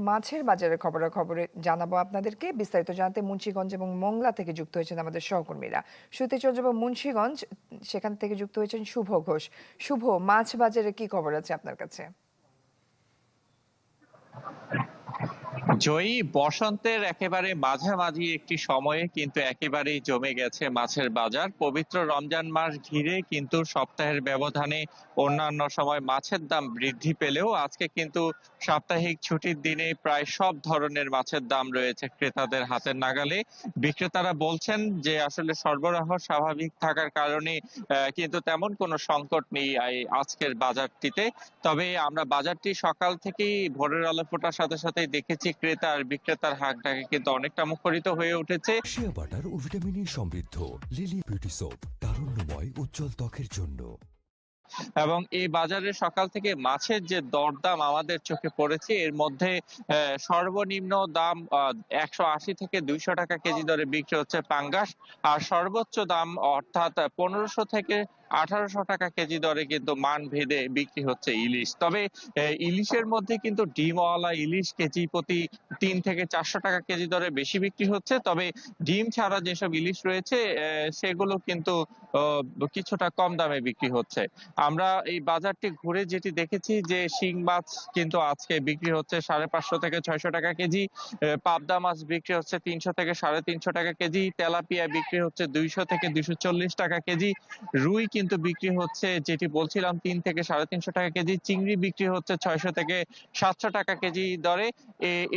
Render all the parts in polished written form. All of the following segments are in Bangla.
মাছের বাজারের খবরাখবরে জানাবো আপনাদেরকে। বিস্তারিত জানতে মুন্সিগঞ্জ এবং মোংলা থেকে যুক্ত হয়েছেন আমাদের সহকর্মীরা। শুরুতে চলে যাবো মুন্সিগঞ্জ, সেখান থেকে যুক্ত হয়েছেন শুভ ঘোষ। শুভ, মাছ বাজারে কি খবর আছে আপনার কাছে? জয়ী, বসন্তের একেবারে মাঝামাঝি একটি সময়ে কিন্তু একেবারেই জমে গেছে মাছের বাজার। পবিত্র রমজান মাস ঘিরে কিন্তু সপ্তাহের ব্যবধানে অন্যান্য সময় মাছের দাম বৃদ্ধি পেলেও আজকে কিন্তু সাপ্তাহিক ছুটির দিনে প্রায় সব ধরনের মাছের দাম রয়েছে ক্রেতাদের হাতের নাগালে। বিক্রেতারা বলছেন যে আসলে সরবরাহ স্বাভাবিক থাকার কারণে কিন্তু তেমন কোনো সংকট নেই এই আজকের বাজারটিতে। তবে আমরা বাজারটি সকাল থেকেই ভোরের আলো ফোটার সাথে সাথেই দেখেছি ক্রেতা আর বিক্রেতার হাঁকডাকে কিন্তু অনেকটা মুখরিত হয়ে উঠেছে। শিয়া বাটার ও ভিটামিন ই সমৃদ্ধ লিলি বিউটি সোপ, তারুণ্যময় উজ্জ্বল ত্বকের জন্য। এবং এই বাজারে সকাল থেকে মাছের যে দরদাম আমাদের চোখে পড়েছে, এর মধ্যে সর্বনিম্ন দাম 180 থেকে 200 টাকা কেজি দরে বিক্রি হচ্ছে পাঙ্গাস। আর সর্বোচ্চ দাম অর্থাৎ 1500 থেকে 1800 টাকা কেজি দরে কিন্তু মান ভেদে বিক্রি হচ্ছে ইলিশ। তবে ইলিশের মধ্যে কিন্তু ডিমওয়ালা ইলিশ কেজি প্রতি 3 থেকে 400 টাকা কেজি দরে বেশি বিক্রি হচ্ছে। তবে ডিম ছাড়া যেসব ইলিশ রয়েছে সেগুলো কিন্তু কিছুটা কম দামে বিক্রি হচ্ছে। আমরা এই বাজারটি ঘুরে যেটি দেখেছি যে শিং মাছ কিন্তু আজকে বিক্রি হচ্ছে 550 থেকে 600 টাকা কেজি, পাবদা মাছ বিক্রি হচ্ছে 300 থেকে 350 টাকা কেজি, তেলাপিয়া বিক্রি হচ্ছে 200 থেকে 240 টাকা কেজি, রুই কিন্তু বিক্রি হচ্ছে যেটি বলছিলাম 3 থেকে 350 টাকা কেজি, চিংড়ি বিক্রি হচ্ছে 600 থেকে 700 টাকা কেজি দরে।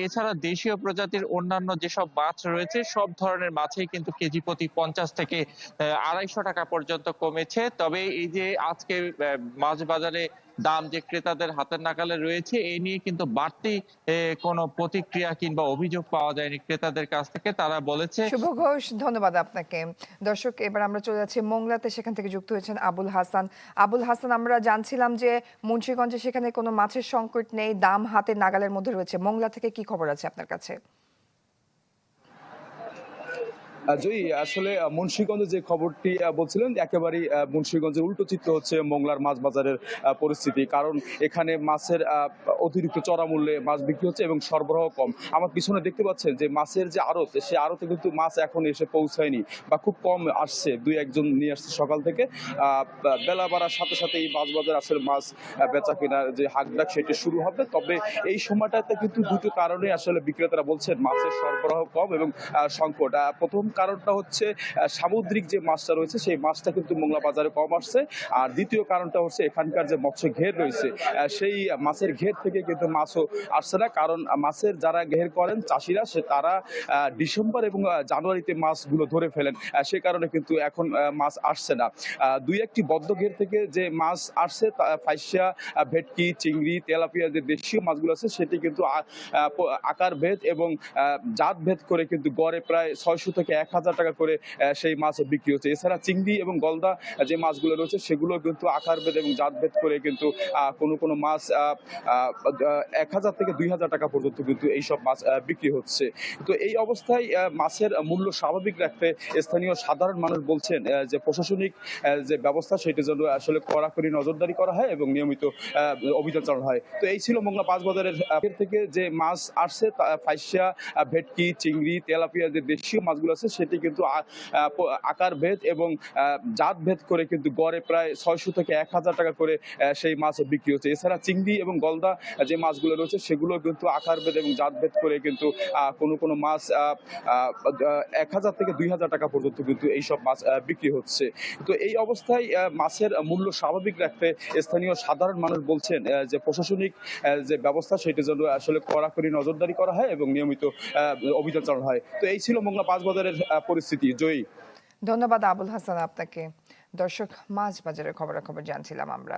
এছাড়া দেশীয় প্রজাতির অন্যান্য যেসব মাছ রয়েছে সব ধরনের মাছই কিন্তু কেজি প্রতি 50 থেকে 250 টাকা পর্যন্ত কমেছে। তবে এই যে আজকে মাছ বাজারে দাম যে ক্রেতাদের হাতের নাগালে রয়েছে, এই নিয়ে কিন্তু বাড়তি কোনো প্রতিক্রিয়া কিংবা অভিযোগ পাওয়া যায়নি ক্রেতাদের কাছ থেকে। তারা বলেছে। শুভ ঘোষ, ধন্যবাদ আপনাকে। দর্শক, এবার আমরা চলে যাচ্ছি মোংলাতে, সেখান থেকে যুক্ত হয়েছেন আবুল হাসান। আবুল হাসান, আমরা জানছিলাম যে মুন্সিগঞ্জে সেখানে কোনো মাছের সংকট নেই, দাম হাতের নাগালের মধ্যে রয়েছে। মোংলা থেকে কি খবর আছে আপনার কাছে? জয়ী, আসলে মুন্সিগঞ্জে যে খবরটি বলছিলেন একেবারেই মুন্সিগঞ্জের উল্টো চিত্র হচ্ছে মোংলার মাছ বাজারের পরিস্থিতি। কারণ এখানে মাছের অতিরিক্ত চড়া মূল্যে মাছ বিক্রি হচ্ছে এবং সরবরাহ কম। আমার পিছনে দেখতে পাচ্ছেন যে মাছের যে আড়ত, সে আড়তে কিন্তু মাছ এখন এসে পৌঁছায়নি বা খুব কম আসছে, দুই একজন নিয়ে আসছে সকাল থেকে। বেলা বাড়ার সাথে সাথে এই মাছ বাজারে আসলে মাছ বেচা কেনার যে হাকডাক সেটি শুরু হবে। তবে এই সময়টাতে কিন্তু দুটো কারণে আসলে বিক্রেতারা বলছেন মাছের সরবরাহ কম এবং সংকট। প্রথম কারণটা হচ্ছে সামুদ্রিক যে মাছটা রয়েছে সেই মাছটা কিন্তু মোংলা বাজারে কম আসছে। আর দ্বিতীয় কারণটা হচ্ছে এখানকার যে মৎস্য ঘের রয়েছে সেই মাছের ঘের থেকে কিন্তু মাছও আসছে না। কারণ মাছের যারা ঘের করেন চাষিরা, তারা ডিসেম্বর এবং জানুয়ারিতে মাছগুলো ধরে ফেলেন, সে কারণে কিন্তু এখন মাছ আসছে না। দুই একটি বদ্ধ ঘের থেকে যে মাছ আসছে, ফাইসা, ভেটকি, চিংড়ি, তেলাপিয়া যে দেশীয় মাছগুলো আছে সেটি কিন্তু আকার ভেদ এবং জাত ভেদ করে কিন্তু গড়ে প্রায় 600 থেকে 1000 টাকা করে সেই মাছ বিক্রি হচ্ছে। এছাড়া চিংড়ি এবং গলদা যে মাছগুলো রয়েছে সেগুলো কিন্তু আকার ভেদ এবং জাত ভেদ করে কিন্তু কোনো কোনো মাছ 1000 থেকে 2000 টাকা পর্যন্ত কিন্তু এইসব মাছ বিক্রি হচ্ছে। তো এই অবস্থায় মাছের মূল্য স্বাভাবিক রাখতে স্থানীয় সাধারণ মানুষ বলছেন যে প্রশাসনিক যে ব্যবস্থা সেটি যেন আসলে কড়াকড়ি নজরদারি করা হয় এবং নিয়মিত অভিযান চালানো হয়। তো এই ছিল মোংলা মাছ বাজারের থেকে যে মাছ আসছে, ফাইসা, ভেটকি, চিংড়ি, তেলাপিয়া যে দেশীয় মাছগুলো আছে সেটি কিন্তু আকার ভেদ এবং জাত ভেদ করে কিন্তু গড়ে প্রায় 600 থেকে 1000 টাকা করে সেই মাছ বিক্রি হচ্ছে। এছাড়া চিংড়ি এবং গলদা যে মাছগুলো রয়েছে সেগুলো কিন্তু আকার ভেদ এবং জাত ভেদ করে কিন্তু কোনো কোনো মাছ 1000 থেকে 2000 টাকা পর্যন্ত কিন্তু এইসব মাছ বিক্রি হচ্ছে। তো এই অবস্থায় মাছের মূল্য স্বাভাবিক রাখতে স্থানীয় সাধারণ মানুষ বলছেন যে প্রশাসনিক যে ব্যবস্থা সেটি যেন আসলে কড়াকড়ি নজরদারি করা হয় এবং নিয়মিত অভিযান চালানো হয়। তো এই ছিল মোংলা মাছ বাজারের পরিস্থিতি। জয়ী, ধন্যবাদ আবুল হাসান আপনাকে। দর্শক, মাছ বাজারের খবরাখবর জানছিলাম আমরা।